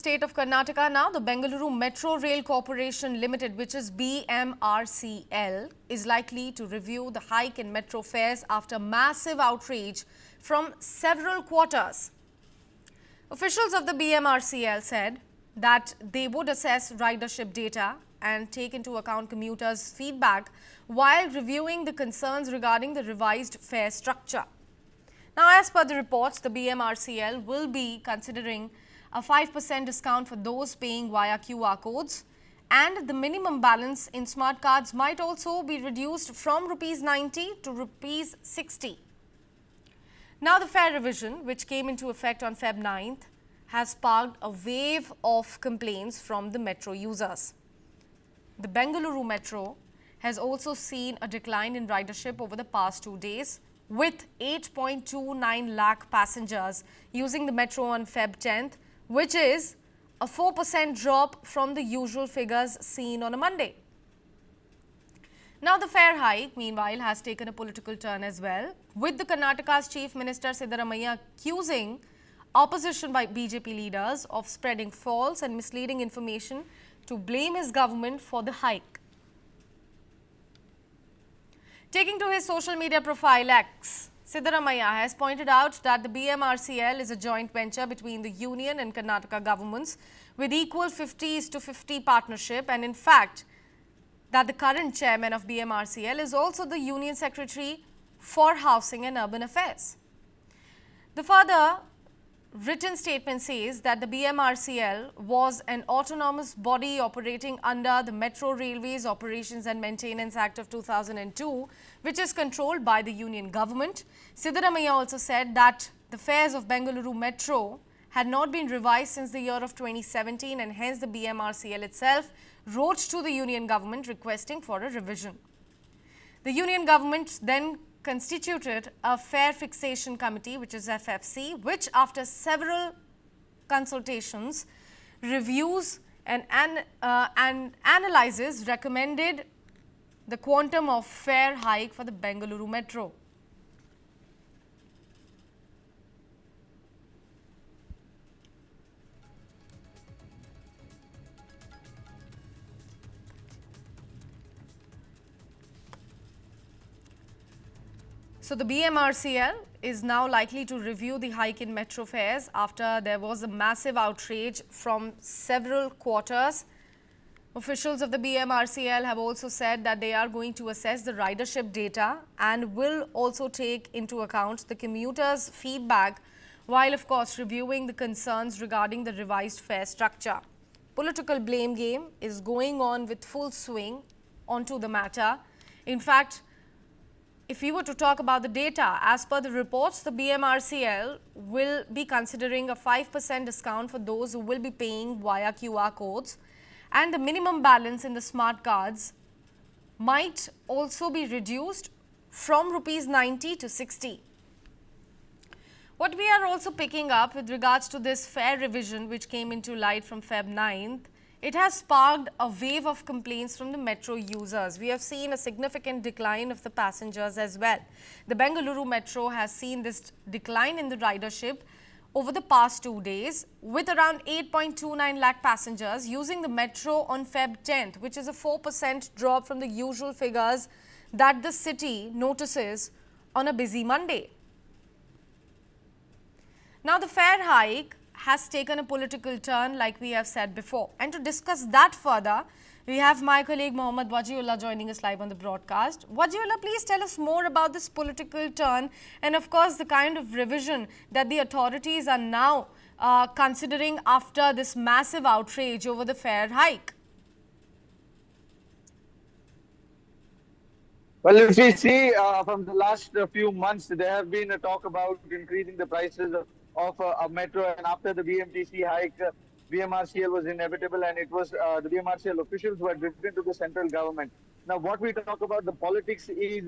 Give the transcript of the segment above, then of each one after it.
State of Karnataka now, the Bengaluru Metro Rail Corporation Limited, which is BMRCL, is likely to review the hike in metro fares after massive outrage from several quarters. Officials of the BMRCL said that they would assess ridership data and take into account commuters' feedback while reviewing the concerns regarding the revised fare structure. Now, as per the reports, the BMRCL will be considering a 5% discount for those paying via QR codes, and the minimum balance in smart cards might also be reduced from Rs 90 to Rs 60. Now, the fare revision, which came into effect on Feb 9th, has sparked a wave of complaints from the metro users. The Bengaluru Metro has also seen a decline in ridership over the past 2 days, with 8.29 lakh passengers using the metro on Feb 10th, which is a 4% drop from the usual figures seen on a Monday. Now, the fare hike, meanwhile, has taken a political turn as well, with the Karnataka's Chief Minister Siddaramaiah accusing opposition by BJP leaders of spreading false and misleading information to blame his government for the hike. Taking to his social media profile X, Siddaramaiah has pointed out that the BMRCL is a joint venture between the Union and Karnataka governments with equal 50:50 partnership, and in fact that the current chairman of BMRCL is also the Union Secretary for Housing and Urban Affairs. The further written statement says that the BMRCL was an autonomous body operating under the Metro Railways Operations and Maintenance Act of 2002, which is controlled by the union government. Siddaramaiah also said that the fares of Bengaluru Metro had not been revised since the year of 2017, and hence the BMRCL itself wrote to the union government requesting for a revision. The union government then constituted a fare fixation committee, which is FFC, which after several consultations reviews and analyzes recommended the quantum of fare hike for the Bengaluru Metro. So, the BMRCL is now likely to review the hike in metro fares after there was a massive outrage from several quarters. Officials of the BMRCL have also said that they are going to assess the ridership data and will also take into account the commuters' feedback while, of course, reviewing the concerns regarding the revised fare structure. Political blame game is going on with full swing onto the matter. In fact, if we were to talk about the data, as per the reports, the BMRCL will be considering a 5% discount for those who will be paying via QR codes, and the minimum balance in the smart cards might also be reduced from Rs 90 to 60. What we are also picking up with regards to this fare revision, which came into light from Feb 9th, it has sparked a wave of complaints from the metro users. We have seen a significant decline of the passengers as well. The Bengaluru Metro has seen this decline in the ridership over the past 2 days, with around 8.29 lakh passengers using the metro on Feb 10th, which is a 4% drop from the usual figures that the city notices on a busy Monday. Now, the fare hike has taken a political turn, like we have said before. And to discuss that further, we have my colleague Mohammad Wajiullah joining us live on the broadcast. Wajiullah, please tell us more about this political turn and, of course, the kind of revision that the authorities are now considering after this massive outrage over the fare hike. Well, if we see from the last few months, there have been a talk about increasing the prices of a metro, and after the BMTC hike, BMRCL was inevitable, and it was the BMRCL officials who had written to the central government. Now, what we talk about the politics is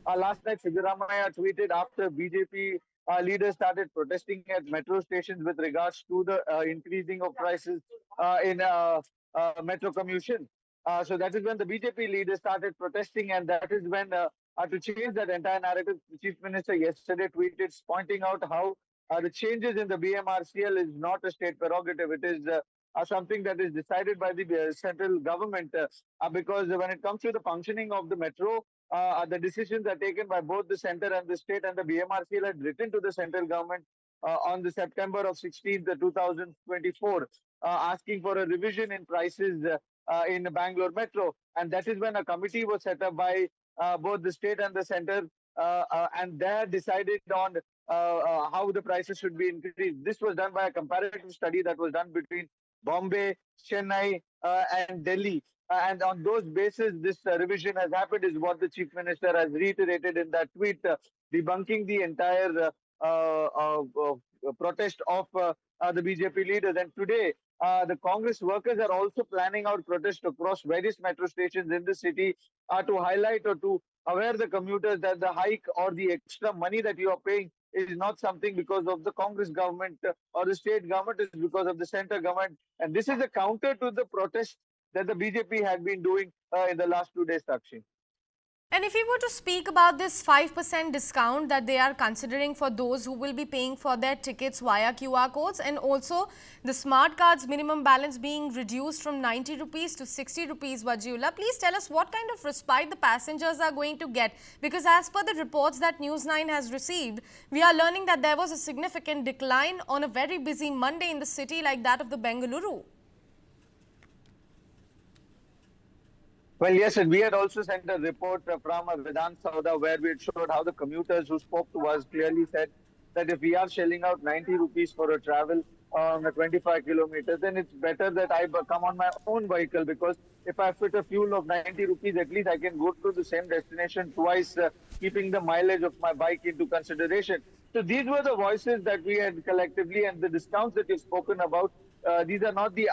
last night Siddaramaiah tweeted after BJP leaders started protesting at metro stations with regards to the increasing of prices in metro commutation. So that is when the BJP leaders started protesting, and that is when to change that entire narrative, the Chief Minister yesterday tweeted pointing out how the changes in the BMRCL is not a state prerogative. It is something that is decided by the central government, because when it comes to the functioning of the metro, the decisions are taken by both the center and the state, and the BMRCL had written to the central government on the September of 16th, 2024, asking for a revision in prices in Bangalore Metro. And that is when a committee was set up by both the state and the center, and they had decided on how the prices should be increased. This was done by a comparative study that was done between Bombay, Chennai, and Delhi. And on those basis, this revision has happened, is what the Chief Minister has reiterated in that tweet, debunking the entire protest of the BJP leaders. And today, the Congress workers are also planning out protests across various metro stations in the city to highlight or to aware the commuters that the hike or the extra money that you are paying is not something because of the Congress government or the state government, is because of the center government. And this is a counter to the protest that the BJP had been doing in the last 2 days, Sakshi. And if we were to speak about this 5% discount that they are considering for those who will be paying for their tickets via QR codes, and also the smart cards minimum balance being reduced from 90 rupees to 60 rupees, Vajiullah, please tell us what kind of respite the passengers are going to get, because as per the reports that News9 has received, we are learning that there was a significant decline on a very busy Monday in the city like that of the Bengaluru. Well, yes, and we had also sent a report from Vedant Sauda where we had showed how the commuters who spoke to us clearly said that if we are shelling out 90 rupees for a travel on a 25 kilometers, then it's better that I come on my own vehicle, because if I fit a fuel of 90 rupees, at least I can go to the same destination twice, keeping the mileage of my bike into consideration. So these were the voices that we had collectively, and the discounts that you've spoken about. These are not the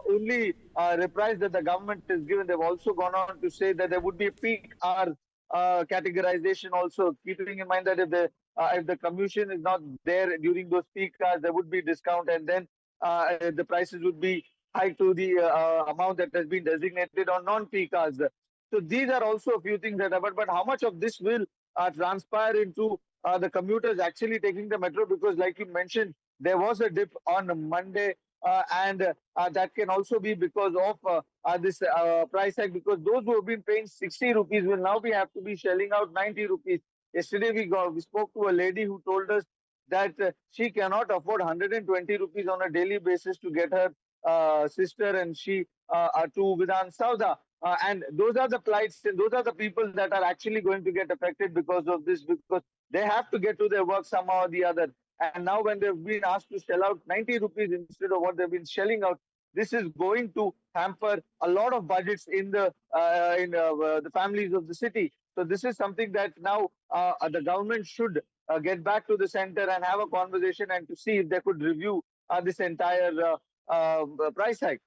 only reprise that the government has given. They've also gone on to say that there would be a peak hour categorization also, keeping in mind that if the commutation is not there during those peak hours, there would be discount, and then the prices would be hiked to the amount that has been designated on non-peak hours. So these are also a few things that are, but how much of this will transpire into the commuters actually taking the metro? Because like you mentioned, there was a dip on Monday, and that can also be because of this price hike, because those who have been paying 60 rupees will now have to be shelling out 90 rupees. Yesterday we spoke to a lady who told us that she cannot afford 120 rupees on a daily basis to get her sister and she to Vidhan Sauda. And those are the plights, and those are the people that are actually going to get affected because of this, because they have to get to their work somehow or the other. And now when they've been asked to shell out 90 rupees instead of what they've been shelling out, this is going to hamper a lot of budgets in the families of the city. So this is something that now the government should get back to the center and have a conversation and to see if they could review this entire price hike.